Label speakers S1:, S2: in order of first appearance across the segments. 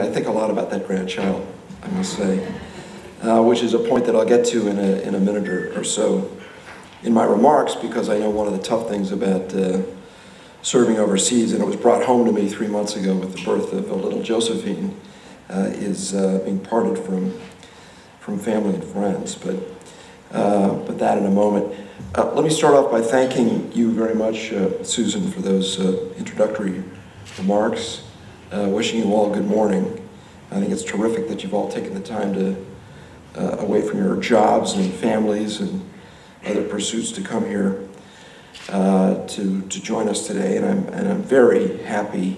S1: I think a lot about that grandchild, I must say, which is a point that I'll get to in a minute or so in my remarks, because I know one of the tough things about serving overseas, and it was brought home to me 3 months ago with the birth of little Josephine, is being parted from family and friends. But that in a moment. Let me start off by thanking you very much, Susan, for those introductory remarks. Wishing you all good morning. I think it's terrific that you've all taken the time to, away from your jobs and families and other pursuits, to come here to join us today. And I'm very happy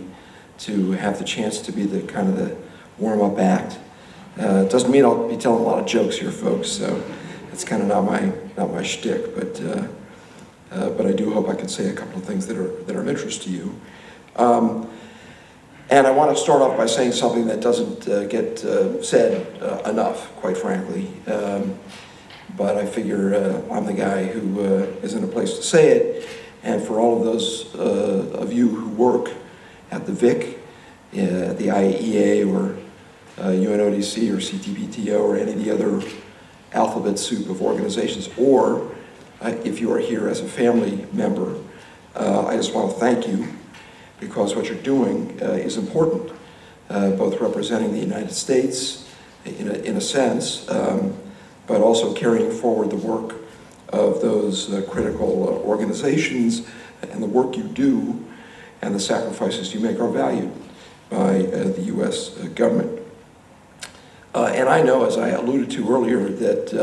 S1: to have the chance to be the warm-up act. It doesn't mean I'll be telling a lot of jokes here, folks, so it's kind of not my shtick, but I do hope I can say a couple of things that are of interest to you. And I want to start off by saying something that doesn't get said enough, quite frankly. But I figure I'm the guy who is in a place to say it. And for all of those of you who work at the VIC, the IAEA, or UNODC, or CTBTO, or any of the other alphabet soup of organizations, or if you are here as a family member, I just want to thank you, because what you're doing is important, both representing the United States in a sense, but also carrying forward the work of those critical organizations, and the work you do and the sacrifices you make are valued by the U.S. government. And I know, as I alluded to earlier, that,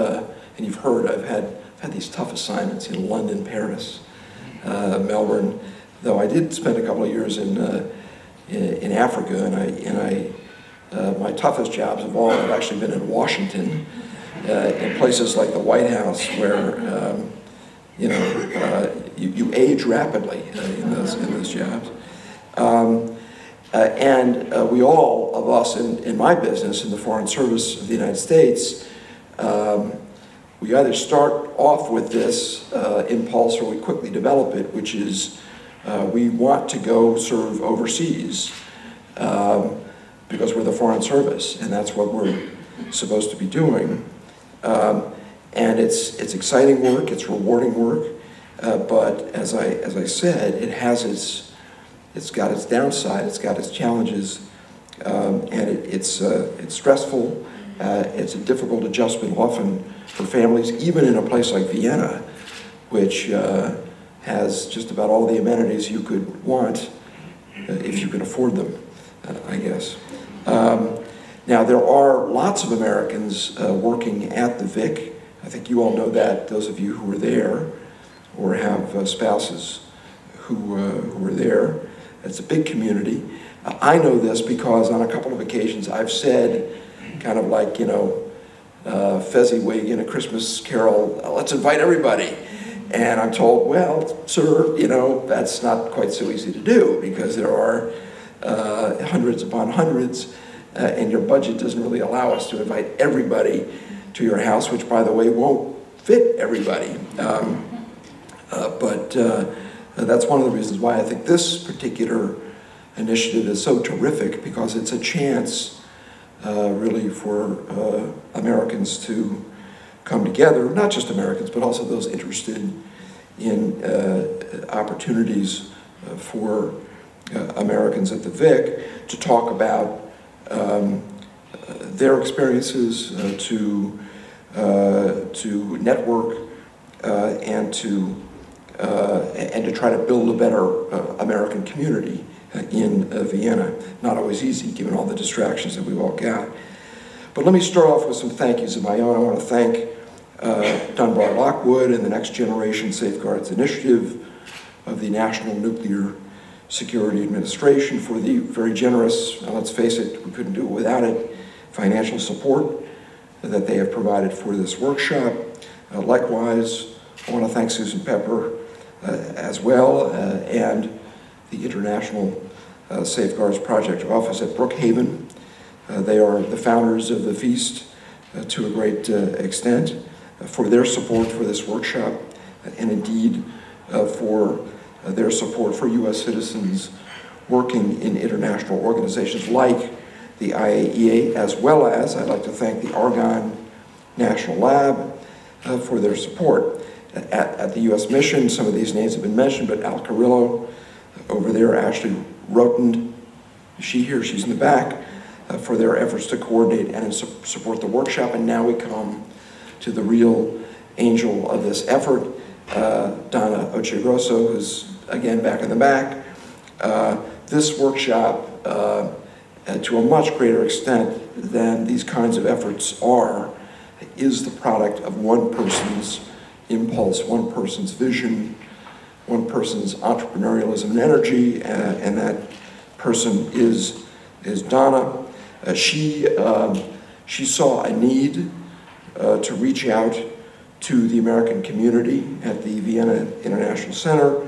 S1: and you've heard, I've had these tough assignments in London, Paris, Melbourne, though I did spend a couple of years in Africa, and my toughest jobs of all have actually been in Washington, in places like the White House, where you age rapidly in those jobs. And we all of us in my business, in the Foreign Service of the United States, we either start off with this impulse or we quickly develop it, which is we want to go serve overseas because we're the Foreign Service, and that's what we're supposed to be doing. And it's exciting work, it's rewarding work, but as I said, it's got its downside, it's got its challenges, and it's stressful. It's a difficult adjustment often for families, even in a place like Vienna, which has just about all the amenities you could want, if you can afford them, I guess. Now, there are lots of Americans working at the VIC. I think you all know that, those of you who were there or have spouses who were there. It's a big community. I know this because on a couple of occasions I've said, kind of like, Fezziwig in A Christmas Carol, let's invite everybody. And I'm told, well, sir, that's not quite so easy to do, because there are hundreds upon hundreds, and your budget doesn't really allow us to invite everybody to your house, which, by the way, won't fit everybody. But that's one of the reasons why I think this particular initiative is so terrific, because it's a chance really for Americans to come together, not just Americans, but also those interested in opportunities for Americans at the VIC to talk about their experiences, to network, and to try to build a better American community in Vienna. Not always easy, given all the distractions that we've all got. But let me start off with some thank yous of my own. I want to thank Dunbar Lockwood and the Next Generation Safeguards Initiative of the National Nuclear Security Administration for the very generous, let's face it, we couldn't do it without it, financial support that they have provided for this workshop. Likewise, I want to thank Susan Pepper as well, and the International Safeguards Project Office at Brookhaven. They are the founders of the feast to a great extent, for their support for this workshop, and indeed for their support for U.S. citizens working in international organizations like the IAEA, as well as I'd like to thank the Argonne National Lab for their support. At the U.S. mission, some of these names have been mentioned, but Al Carrillo over there, Ashley Rotund, she's in the back, for their efforts to coordinate and support the workshop. And now we come to the real angel of this effort, Donna Ochegrosso, who's again back in the back. This workshop, to a much greater extent than these kinds of efforts are, is the product of one person's impulse, one person's vision, one person's entrepreneurialism and energy, and that person is Donna. She saw a need to reach out to the American community at the Vienna International Center.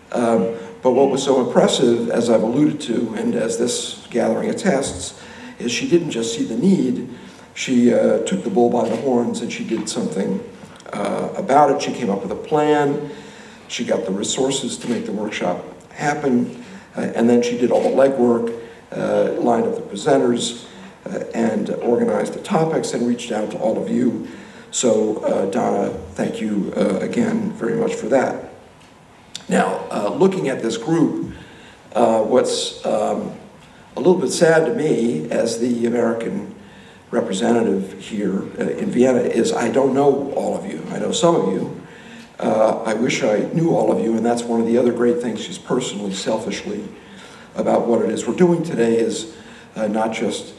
S1: But what was so impressive, as I've alluded to, and as this gathering attests, is she didn't just see the need, she took the bull by the horns and she did something about it. She came up with a plan, she got the resources to make the workshop happen, and then she did all the legwork, lined up the presenters, and organized the topics and reached out to all of you. So Donna, thank you again very much for that. Now, looking at this group, what's a little bit sad to me as the American representative here in Vienna is I don't know all of you. I know some of you. I wish I knew all of you, and that's one of the other great things just personally, selfishly, about what it is we're doing today is not just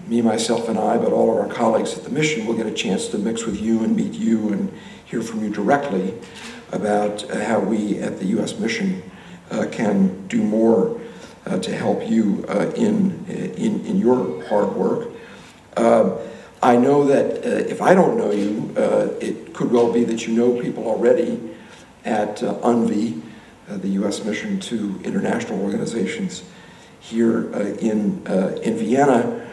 S1: me, myself, and I, but all of our colleagues at the mission will get a chance to mix with you and meet you and hear from you directly about how we at the U.S. mission can do more to help you in your hard work. I know that if I don't know you, it could well be that you know people already at UNVI, the U.S. mission to international organizations here in Vienna.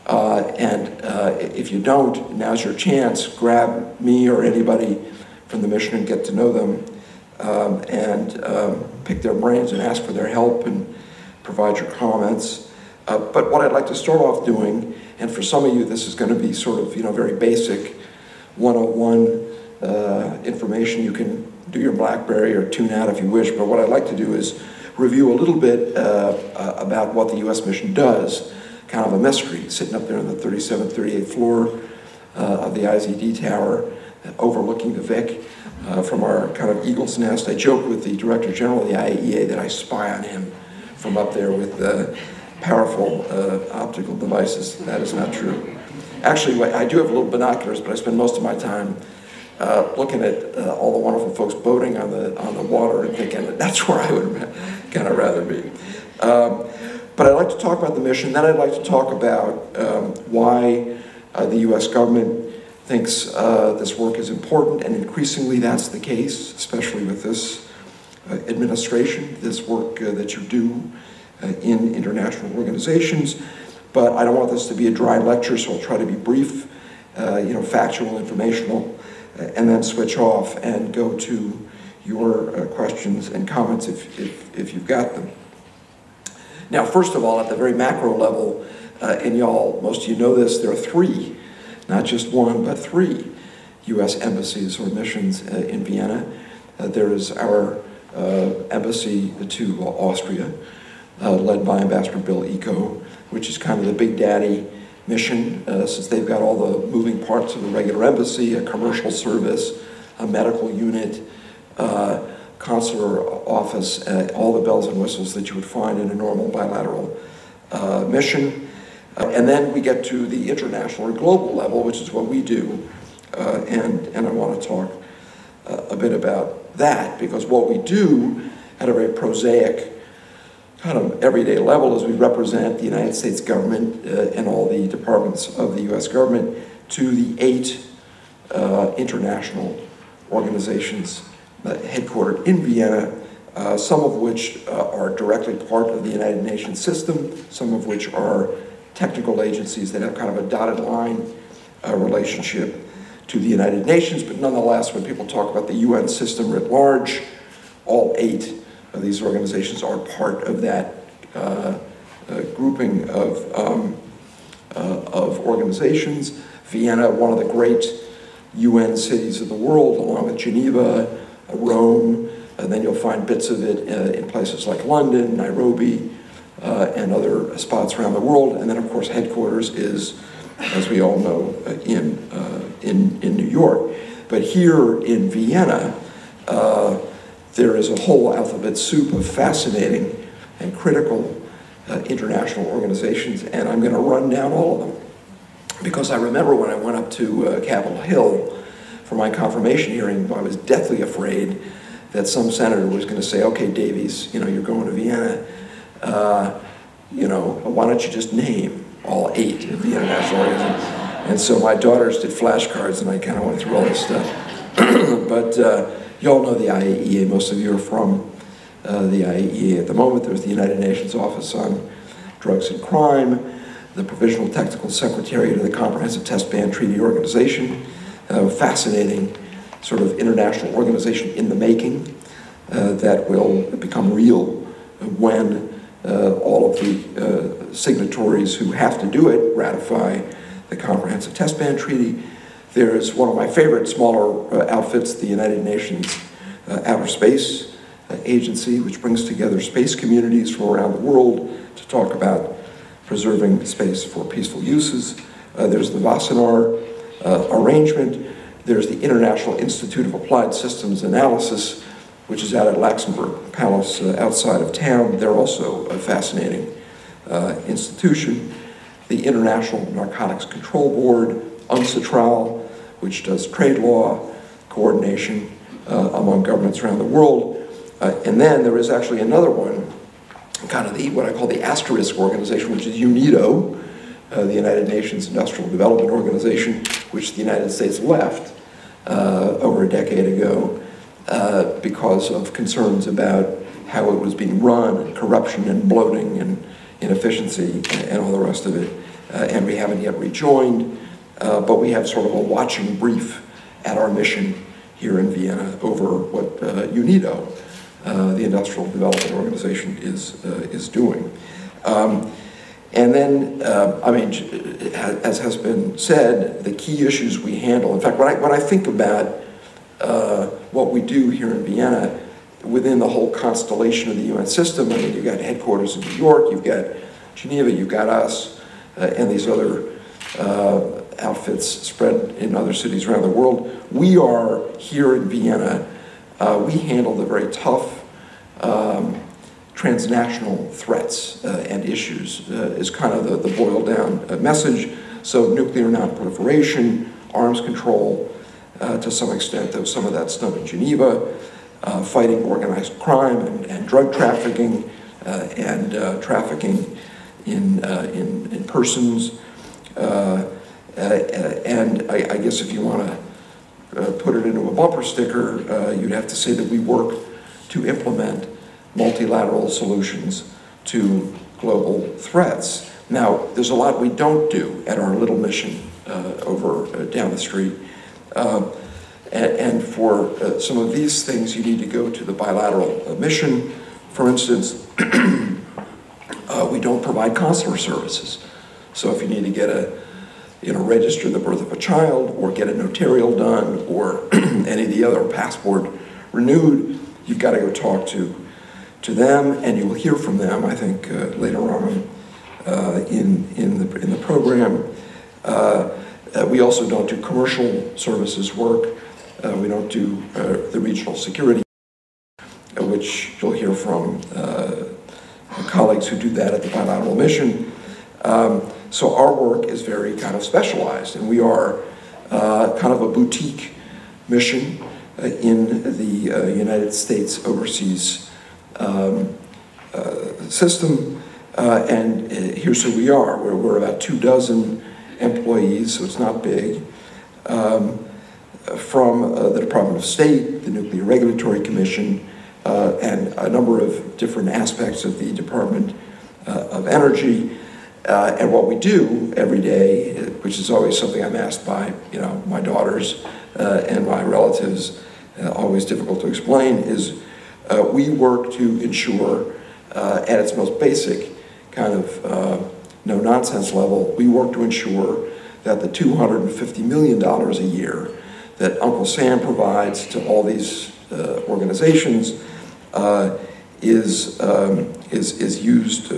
S1: If you don't, now's your chance. Grab me or anybody from the mission and get to know them and pick their brains and ask for their help and provide your comments. But what I'd like to start off doing, and for some of you this is going to be sort of, very basic 101 information. You can do your BlackBerry or tune out if you wish, but what I'd like to do is review a little bit about what the U.S. mission does. Kind of a mystery, sitting up there on the 37th, 38th floor of the IZD tower, overlooking the Vic from our kind of eagle's nest. I joke with the Director General of the IAEA that I spy on him from up there with powerful optical devices. That is not true. Actually, I do have little binoculars, but I spend most of my time looking at all the wonderful folks boating on the water and thinking that that's where I would kind of rather be. But I'd like to talk about the mission, then I'd like to talk about why the U.S. government thinks this work is important, and increasingly that's the case, especially with this administration, this work that you do in international organizations. But I don't want this to be a dry lecture, so I'll try to be brief, factual, informational, and then switch off and go to your questions and comments if you've got them. Now, first of all, at the very macro level, and most of you know this, there are three, not just one, but three U.S. embassies or missions in Vienna. There is our embassy to Austria, led by Ambassador Bill Eco, which is kind of the big daddy mission, since they've got all the moving parts of a regular embassy, a commercial service, a medical unit, consular office, all the bells and whistles that you would find in a normal bilateral mission. And then we get to the international or global level, which is what we do, and I want to talk a bit about that, because what we do at a very prosaic kind of everyday level is we represent the United States government and all the departments of the U.S. government to the 8 international organizations headquartered in Vienna, some of which are directly part of the United Nations system, some of which are technical agencies that have kind of a dotted line relationship to the United Nations, but nonetheless, when people talk about the UN system writ large, all 8 of these organizations are part of that grouping of of organizations. Vienna, one of the great UN cities of the world, along with Geneva, Rome, and then you'll find bits of it in places like London, Nairobi, and other spots around the world. And then, of course, headquarters is, as we all know, in New York. But here in Vienna, there is a whole alphabet soup of fascinating and critical international organizations, and I'm going to run down all of them. Because I remember when I went up to Capitol Hill for my confirmation hearing, I was deathly afraid that some senator was going to say, okay, Davies, you're going to Vienna, why don't you just name all 8 of the international organizations? And so my daughters did flashcards, and I kind of went through all this stuff. But you all know the IAEA. Most of you are from the IAEA. At the moment, there's the United Nations Office on Drugs and Crime, the Provisional Technical Secretariat of the Comprehensive Test Ban Treaty Organization, fascinating sort of international organization in the making that will become real when all of the signatories who have to do it ratify the Comprehensive Test Ban Treaty. There's one of my favorite smaller outfits, the United Nations Outer Space Agency, which brings together space communities from around the world to talk about preserving space for peaceful uses. There's the Wassenaar arrangement. There's the International Institute of Applied Systems Analysis, which is out at Luxembourg Palace outside of town. They're also a fascinating institution. The International Narcotics Control Board, UNCITRAL, which does trade law coordination among governments around the world. And then there is actually another one, kind of what I call the asterisk organization, which is UNIDO, the United Nations Industrial Development Organization, which the United States left over a decade ago because of concerns about how it was being run, and corruption and bloating and inefficiency and all the rest of it. And we haven't yet rejoined, but we have sort of a watching brief at our mission here in Vienna over what UNIDO, the Industrial Development Organization, is doing. And then, as has been said, the key issues we handle, in fact, when I think about what we do here in Vienna, within the whole constellation of the UN system, you've got headquarters in New York, you've got Geneva, you've got us, and these other outfits spread in other cities around the world. We are here in Vienna, we handle the very tough transnational threats and issues is kind of the boiled down message. So nuclear non-proliferation, arms control, to some extent, though some of that's done in Geneva, fighting organized crime and drug trafficking and trafficking in persons. And I guess if you want to put it into a bumper sticker, you'd have to say that we work to implement multilateral solutions to global threats. Now, there's a lot we don't do at our little mission over down the street. And for some of these things, you need to go to the bilateral mission. For instance, we don't provide consular services. So if you need to get register the birth of a child, or get a notarial done, or any of the other passport renewed, you've got to go talk to them, and you will hear from them, I think, later on in the program. We also don't do commercial services work. We don't do the regional security, which you'll hear from colleagues who do that at the bilateral mission. So our work is very kind of specialized, and we are kind of a boutique mission in the United States overseas system. And here's who we are. We're about 24 employees, so it's not big. From the Department of State, the Nuclear Regulatory Commission, and a number of different aspects of the Department of Energy. And what we do every day, which is always something I'm asked by my daughters and my relatives, always difficult to explain, is we work to ensure, at its most basic kind of no-nonsense level, we work to ensure that the $250 million a year that Uncle Sam provides to all these organizations is used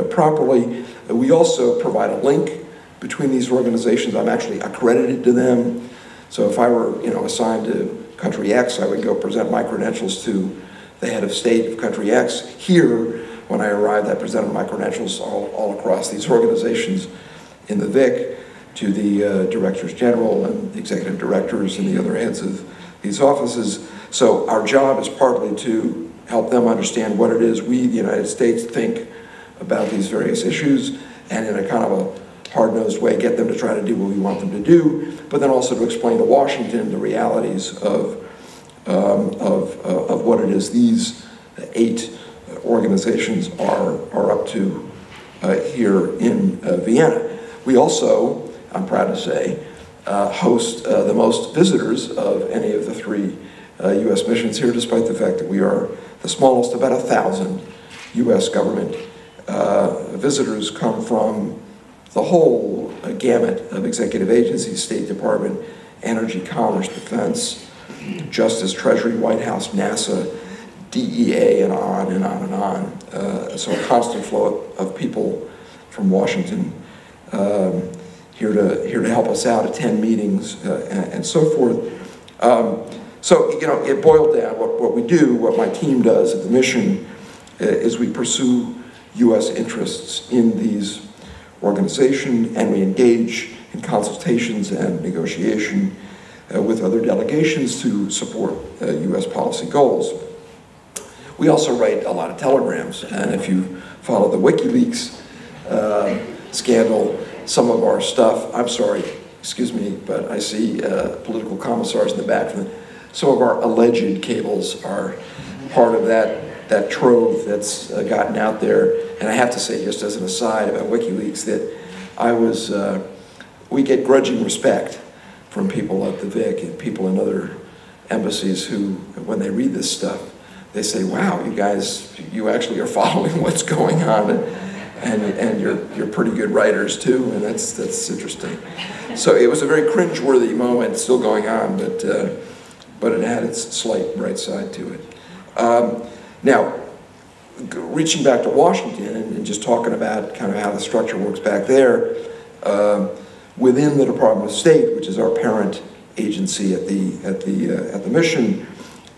S1: properly. We also provide a link between these organizations. I'm actually accredited to them. So if I were, assigned to country X, I would go present my credentials to the head of state of country X. Here, when I arrived, I presented my credentials all across these organizations in the VIC to the directors general and the executive directors and the other heads of these offices. So our job is partly to help them understand what it is we, the United States, think about these various issues, and in a kind of a hard-nosed way, get them to try to do what we want them to do, but then also to explain to Washington the realities of what it is these 8 organizations are up to here in Vienna. We also, I'm proud to say, host the most visitors of any of the 3 U.S. missions here, despite the fact that we are the smallest. About 1,000 U.S. government visitors come from the whole gamut of executive agencies: State Department, Energy, Commerce, Defense, Justice, Treasury, White House, NASA, DEA, and on and on and on. So a constant flow of people from Washington here to help us out, attend meetings, and so forth. So, it boiled down. What we do, what my team does at the mission, is we pursue U.S. interests in these organizations, and we engage in consultations and negotiation with other delegations to support U.S. policy goals. We also write a lot of telegrams, and if you follow the WikiLeaks scandal, some of our stuff, I'm sorry, excuse me, but I see political commissars in the back. Some of our alleged cables are part of that trove that's gotten out there. And I have to say, just as an aside about WikiLeaks, that we get grudging respect from people at the VIC and people in other embassies who, when they read this stuff, they say, wow, you guys, you actually are following what's going on, and you're pretty good writers too, and that's interesting. So it was a very cringeworthy moment, still going on, but it had its slight bright side to it. Now, reaching back to Washington and just talking about kind of how the structure works back there, within the Department of State, which is our parent agency at the mission,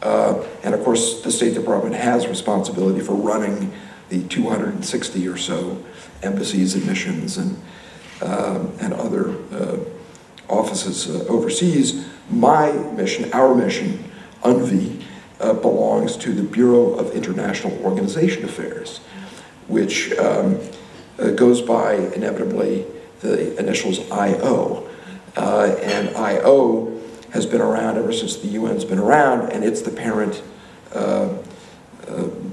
S1: and of course the State Department has responsibility for running the 260 or so embassies and missions and other offices overseas. My mission, our mission, UNVI, belongs to the Bureau of International Organization Affairs, which goes by inevitably the initials IO. And IO has been around ever since the UN's been around, and it's the parent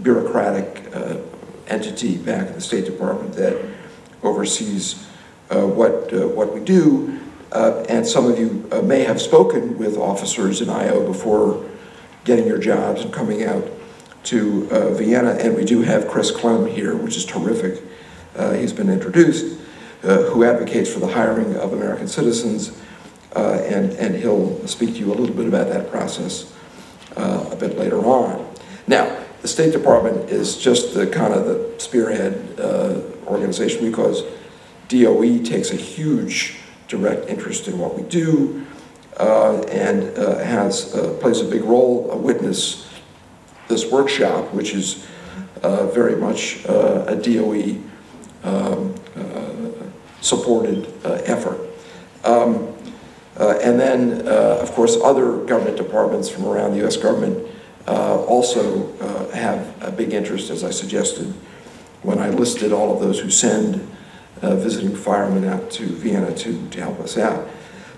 S1: bureaucratic entity back in the State Department that oversees what we do. And some of you may have spoken with officers in IO before getting your jobs and coming out to Vienna, and we do have Chris Clem here, which is terrific. He's been introduced, who advocates for the hiring of American citizens, and he'll speak to you a little bit about that process a bit later on. Now, the State Department is just the kind of the spearhead organization because DOE takes a huge direct interest in what we do, and plays a big role. Witness this workshop, which is very much a DOE supported effort. And then, of course, other government departments from around the U.S. government also have a big interest, as I suggested when I listed all of those who send visiting firemen out to Vienna to help us out.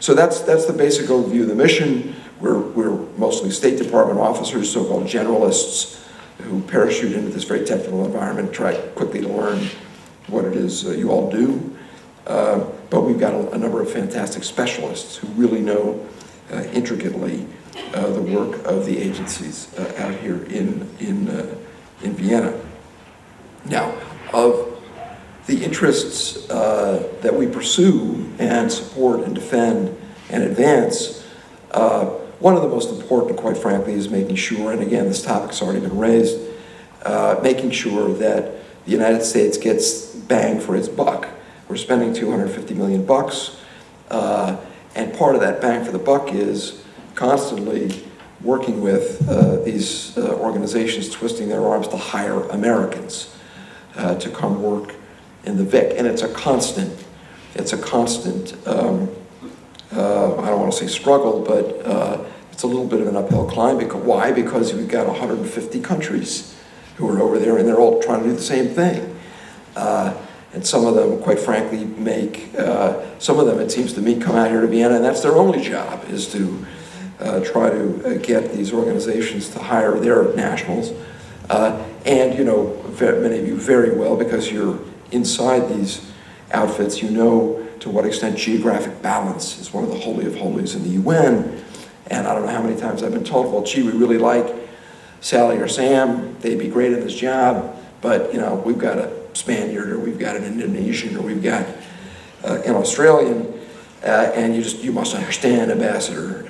S1: So that's the basic overview of the mission. We're mostly State Department officers, so-called generalists, who parachute into this very technical environment, try quickly to learn what it is you all do. But we've got a number of fantastic specialists who really know intricately the work of the agencies out here in Vienna. Now, of the the interests that we pursue and support and defend and advance, one of the most important, quite frankly, is making sure, and again, this topic's already been raised, making sure that the United States gets bang for its buck. We're spending $250 million bucks, and part of that bang for the buck is constantly working with these organizations twisting their arms to hire Americans to come work in the VIC. And it's a constant, I don't want to say struggle, but it's a little bit of an uphill climb. Because, why? Because we've got 150 countries who are over there, and they're all trying to do the same thing. And some of them, quite frankly, some of them, it seems to me, come out here to Vienna, and that's their only job, is to try to get these organizations to hire their nationals. And you know, many of you very well, because you're inside these outfits, you know to what extent geographic balance is one of the holy of holies in the UN. And I don't know how many times I've been told, well, gee, we really like Sally or Sam, they'd be great at this job, but you know, we've got a Spaniard, or we've got an Indonesian, or we've got an Australian, and you must understand, Ambassador,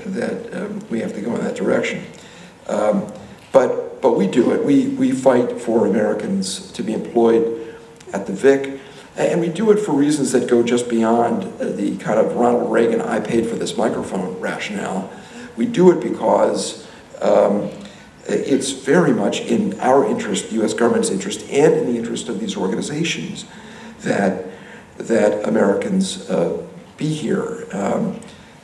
S1: that we have to go in that direction. But we do it. We fight for Americans to be employed at the VIC, and we do it for reasons that go just beyond the kind of Ronald Reagan, I paid for this microphone rationale. We do it because it's very much in our interest, the U.S. government's interest, and in the interest of these organizations that Americans be here.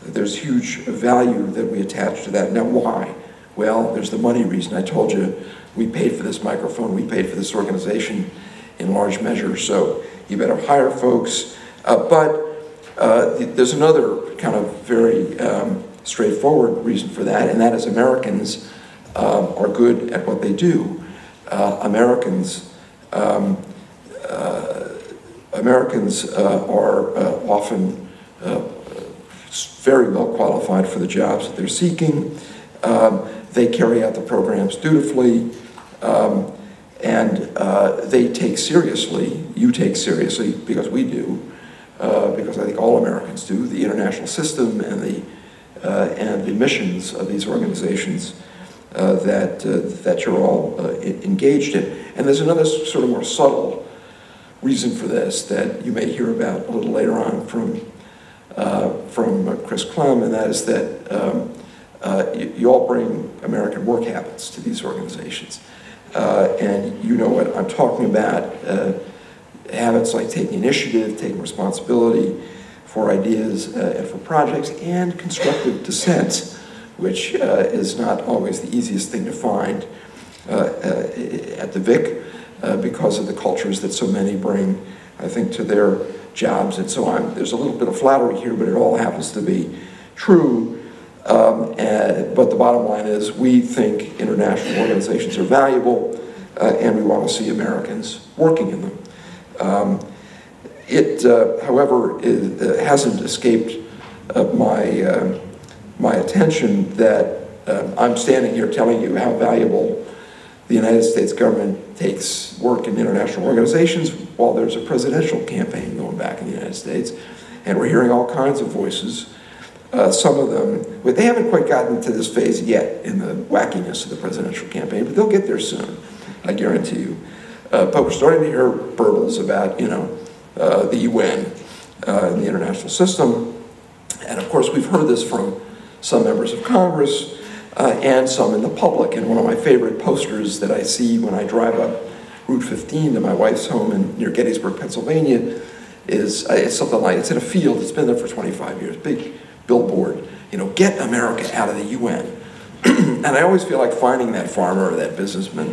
S1: There's huge value that we attach to that. Now, why? Well, there's the money reason. I told you we paid for this microphone, we paid for this organization in large measure, so you better hire folks. There's another kind of very straightforward reason for that, and that is Americans are good at what they do. Americans are often very well qualified for the jobs that they're seeking. They carry out the programs dutifully, and they take seriously, you take seriously, because we do, because I think all Americans do, the international system and the missions of these organizations that you're all engaged in. And there's another sort of more subtle reason for this that you may hear about a little later on from Chris Clem, and that is that you all bring American work habits to these organizations. And you know what I'm talking about, habits like taking initiative, taking responsibility for ideas and for projects, and constructive dissent, which is not always the easiest thing to find at the VIC because of the cultures that so many bring, I think, to their jobs and so on. There's a little bit of flattery here, but it all happens to be true. But the bottom line is we think international organizations are valuable and we want to see Americans working in them. However, it hasn't escaped my attention that I'm standing here telling you how valuable the United States government takes work in international organizations while there's a presidential campaign going back in the United States, and we're hearing all kinds of voices. Some of them, but they haven't quite gotten to this phase yet in the wackiness of the presidential campaign, but they'll get there soon, I guarantee you. But we're starting to hear burbles about, you know, the UN and the international system. And of course, we've heard this from some members of Congress and some in the public. And one of my favorite posters that I see when I drive up Route 15 to my wife's home near Gettysburg, Pennsylvania, is it's something like, it's in a field, it's been there for 25 years, big billboard, you know, get America out of the UN. And I always feel like finding that farmer or that businessman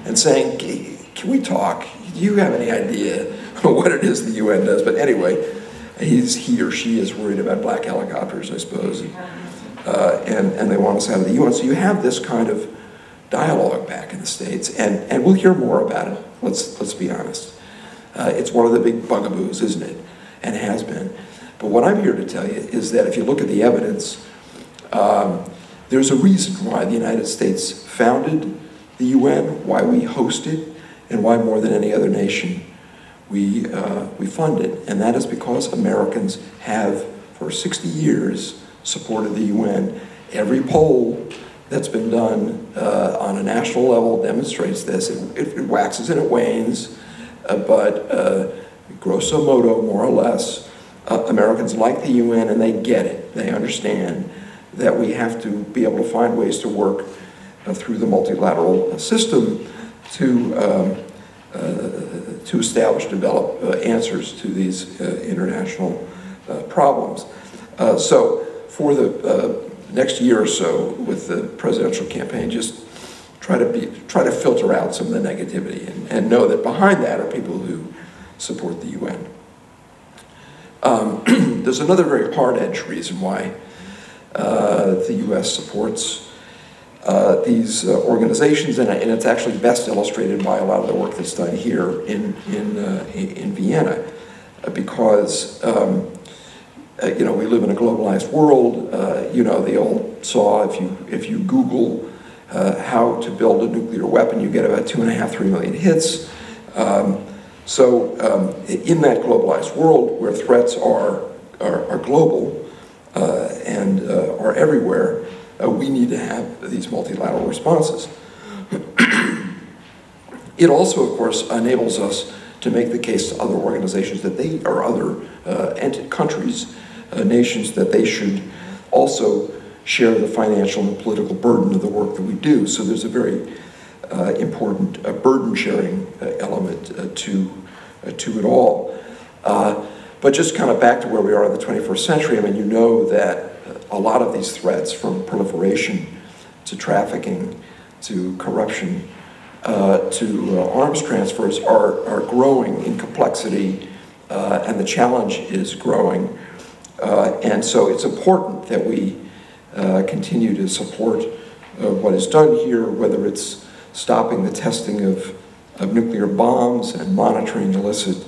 S1: and saying, can we talk? Do you have any idea what it is the UN does? But anyway, he or she is worried about black helicopters, I suppose, and they want us out of the UN. So you have this kind of dialogue back in the States, and we'll hear more about it, let's be honest. It's one of the big bugaboos, isn't it? And has been. But what I'm here to tell you is that if you look at the evidence, there's a reason why the United States founded the UN, why we host it, and why more than any other nation we fund it. And that is because Americans have, for 60 years, supported the UN. Every poll that's been done on a national level demonstrates this. It waxes and it wanes, but grosso modo, more or less, Americans like the UN and they get it. They understand that we have to be able to find ways to work through the multilateral system to establish, develop answers to these international problems. So for the next year or so with the presidential campaign, just try to filter out some of the negativity and know that behind that are people who support the UN. There's another very hard-edged reason why the US supports these organizations, and it's actually best illustrated by a lot of the work that's done here in Vienna, because you know, we live in a globalized world. You know the old saw, if you Google how to build a nuclear weapon, you get about 2.5–3 million hits. So in that globalized world where threats are global and are everywhere, we need to have these multilateral responses. It also, of course, enables us to make the case to other organizations that they, or other countries, nations, that they should also share the financial and political burden of the work that we do. So there's a very important burden sharing element to it all. But just kind of back to where we are in the 21st century, I mean, you know that a lot of these threats, from proliferation to trafficking to corruption to arms transfers, are growing in complexity, and the challenge is growing. And so it's important that we continue to support what is done here, whether it's stopping the testing of nuclear bombs and monitoring illicit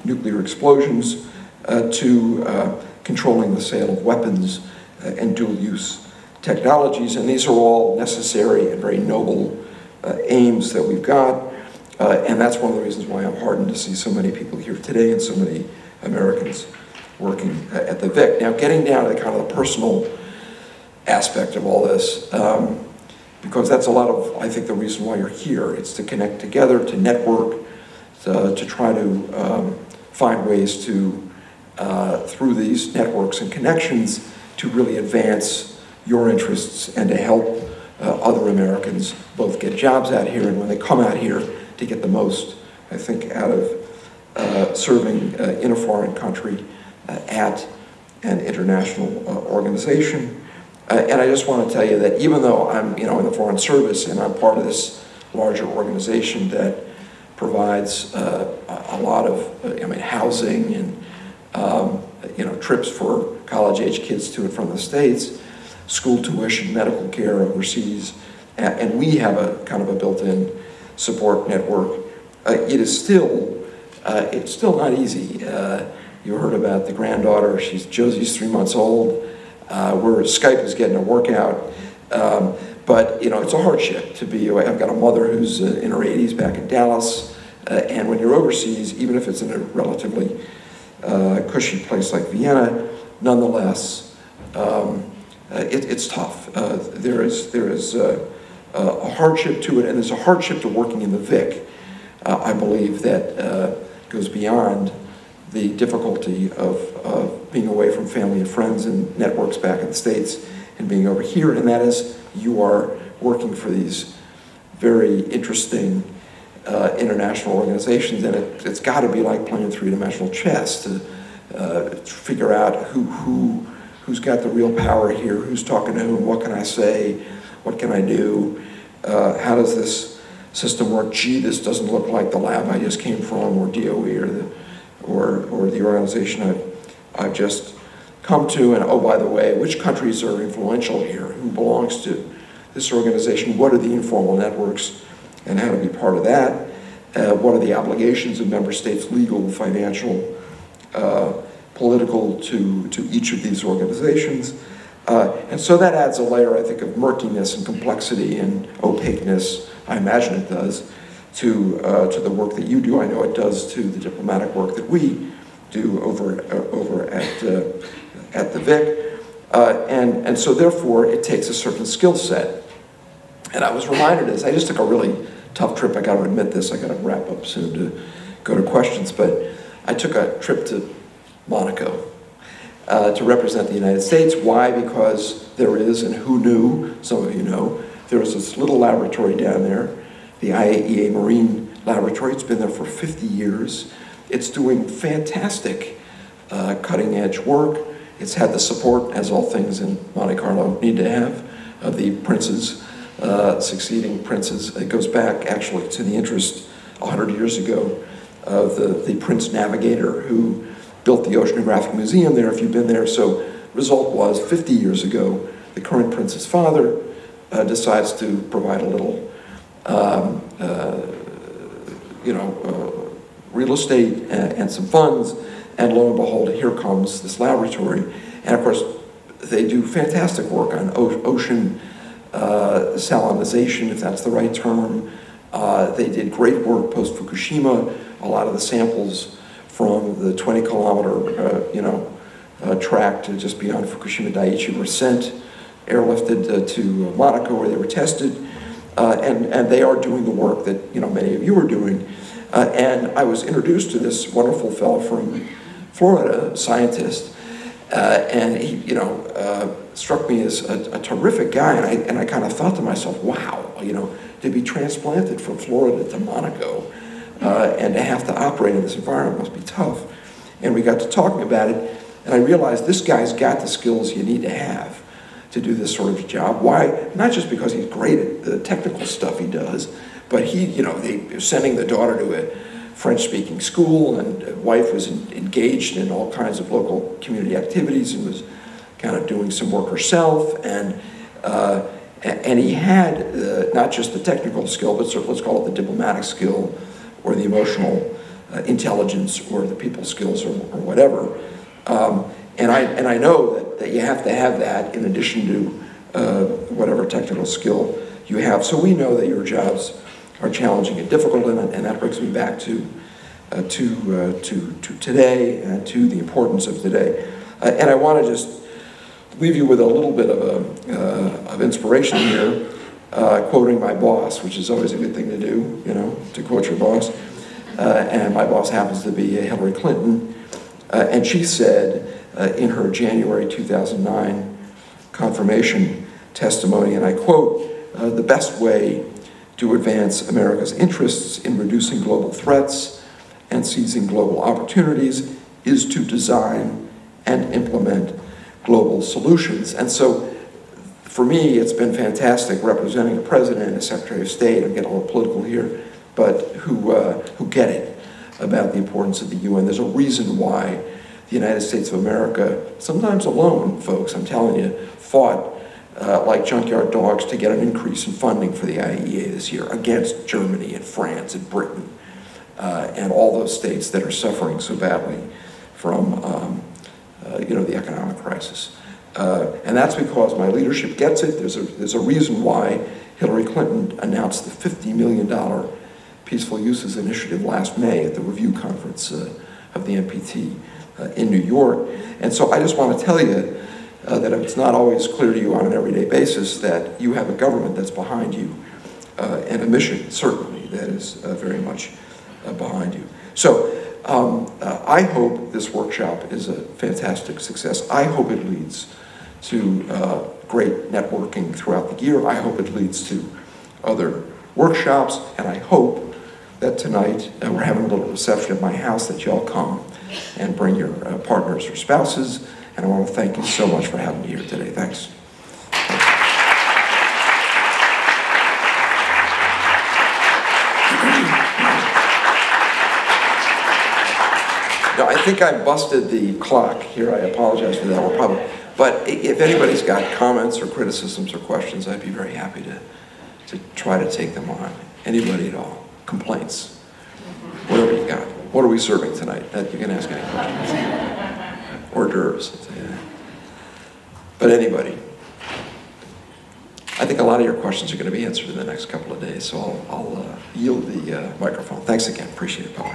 S1: nuclear explosions, to controlling the sale of weapons and dual-use technologies. And these are all necessary and very noble aims that we've got. And that's one of the reasons why I'm heartened to see so many people here today and so many Americans working at the VIC. Now, getting down to kind of the personal aspect of all this, because that's a lot of, I think, the reason why you're here. It's to connect together, to network, to try to find ways to, through these networks and connections, to really advance your interests and to help other Americans both get jobs out here and when they come out here to get the most, I think, out of serving in a foreign country at an international organization. And I just want to tell you that even though I'm, in the Foreign Service and I'm part of this larger organization that provides a lot of, housing and, trips for college-age kids to and from the States, school tuition, medical care overseas, and we have a kind of a built-in support network. It's still not easy. You heard about the granddaughter. Josie's 3 months old. Where Skype is getting a workout. But it's a hardship to be. I've got a mother who's in her 80s back in Dallas, and when you're overseas, even if it's in a relatively cushy place like Vienna, nonetheless, it's tough. There is a hardship to it, and there's a hardship to working in the VIC. I believe that goes beyond the difficulty of being away from family and friends and networks back in the States and being over here, and that is you are working for these very interesting international organizations, and it's got to be like playing three-dimensional chess to figure out who's got the real power here, who's talking to whom, what can I say, what can I do, how does this system work? Gee, this doesn't look like the lab I just came from, or DOE, or the organization I've just come to, and oh, by the way, which countries are influential here? Who belongs to this organization? What are the informal networks, and how to be part of that? What are the obligations of member states, legal, financial, political, to each of these organizations? And so that adds a layer, I think, of murkiness and complexity and opaqueness, I imagine it does, to the work that you do. I know it does to the diplomatic work that we do over at the Vic. And so therefore, it takes a certain skill set. And I was reminded as I just took a really tough trip. I got to admit this. I got to wrap up soon to go to questions. But I took a trip to Monaco to represent the United States. Why? Because there is, and who knew, some of you know, there was this little laboratory down there, the IAEA Marine Laboratory. It's been there for 50 years. It's doing fantastic cutting-edge work. It's had the support, as all things in Monte Carlo need to have, of the princes, succeeding princes. It goes back actually to the interest 100 years ago of the Prince Navigator who built the Oceanographic Museum there, if you've been there. So result was 50 years ago, the current prince's father decides to provide a little real estate and some funds, and lo and behold, here comes this laboratory. And of course, they do fantastic work on ocean salinization, if that's the right term. They did great work post-Fukushima. A lot of the samples from the 20-kilometer track to just beyond Fukushima Daiichi were sent, airlifted to Monaco where they were tested. And they are doing the work that many of you are doing. And I was introduced to this wonderful fellow from Florida, a scientist, and he struck me as a terrific guy. And I kind of thought to myself, wow, to be transplanted from Florida to Monaco and to have to operate in this environment must be tough. And we got to talking about it, and I realized this guy's got the skills you need to have to do this sort of job. Why? Not just because he's great at the technical stuff he does, but they sending the daughter to a French-speaking school, and the wife was engaged in all kinds of local community activities and was kind of doing some work herself. And he had not just the technical skill, but sort of, let's call it the diplomatic skill, or the emotional intelligence, or the people skills, or whatever. And I know that you have to have that in addition to whatever technical skill you have. So we know that your jobs are challenging and difficult, and that brings me back to today and to the importance of today. And I want to just leave you with a little bit of inspiration here, quoting my boss, which is always a good thing to do, to quote your boss. And my boss happens to be Hillary Clinton, and she said in her January 2009 confirmation testimony, and I quote, "The best way to advance America's interests in reducing global threats and seizing global opportunities is to design and implement global solutions." And so for me, it's been fantastic representing a president, a secretary of state, I'm getting a little political here, but who get it about the importance of the UN. There's a reason why the United States of America, sometimes alone, folks, I'm telling you, fought like junkyard dogs to get an increase in funding for the IAEA this year against Germany and France and Britain and all those states that are suffering so badly from the economic crisis. And that's because my leadership gets it. There's a reason why Hillary Clinton announced the $50 million Peaceful Uses Initiative last May at the review conference of the NPT in New York. And so I just want to tell you that if it's not always clear to you on an everyday basis that you have a government that's behind you, and a mission, certainly, that is very much behind you. So I hope this workshop is a fantastic success. I hope it leads to great networking throughout the year. I hope it leads to other workshops, and I hope that tonight we're having a little reception at my house, that y'all come and bring your partners or spouses. And I want to thank you so much for having me here today. Thanks. No, I think I busted the clock here. I apologize for that. We're probably, but if anybody's got comments or criticisms or questions, I'd be very happy to try to take them on. Anybody at all? Complaints? Whatever you got. What are we serving tonight? You can ask any questions. Hors d'oeuvres. But anybody? I think a lot of your questions are going to be answered in the next couple of days, so I'll yield the microphone. Thanks again. Appreciate it, Bob.